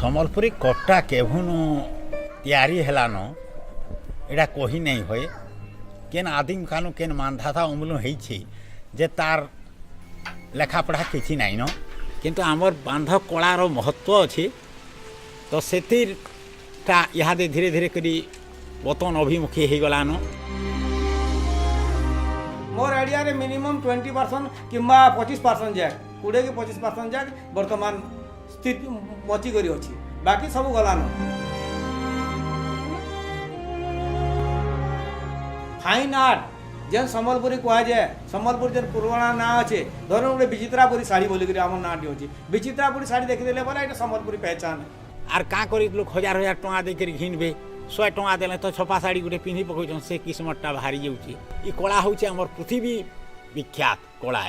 ସମ୍ବଲପୁରୀ କଟା କେଭୁନୁ ତିଆରି ହେଲାନ ଏଇଟା କହି ନାଇଁ ହୁଏ କେନ୍ ଆଦିମ କାନୁ କେନ୍ ମାନ୍ଧାତା ଅମୁଲୁ ହେଇଛି ଯେ ତାର ଲେଖାପଢ଼ା କିଛି ନାଇଁନ କିନ୍ତୁ ଆମର ବାନ୍ଧ କଳାର ମହତ୍ଵ ଅଛି ତ ସେଥିରଟା ଇହାଦେ ଧୀରେ ଧୀରେ କରି ପତନ ଅଭିମୁଖୀ ହେଇଗଲାନ। मोर आइडिया रे मिनिमम 20% किंबा 25% जाए 20 कि 25% जाए वर्तमान स्थिति बची करी अछि बाकी सब गलान। फाइन आर्ट जेन सम्बलपुरी कह जाए सम्बलपुर जेन पुराना ना अच्छे धर गोटे विचित्रापुरी शाढ़ी बोलिक आम नाटी अच्छी विचित्रापुरी शाढ़ी देखीदे बोला ये सम्बलपुरी पहचान आर का करी लोक हजार हजार टଙ୍କା ଦେଇକରି ଘିनबे 100 ଟଙ୍କା ଦେଲେ ତ ଛପା ଶାଢ଼ୀ ଗୋଟେ ପିନ୍ଧି ପକାଉଛନ୍ ସେ କିସ୍ମତଟା ବାହାରି ଯାଉଛି। ଏ କଳା ହେଉଛି ଆମର ପୃଥିବୀ ବିଖ୍ୟାତ କଳା।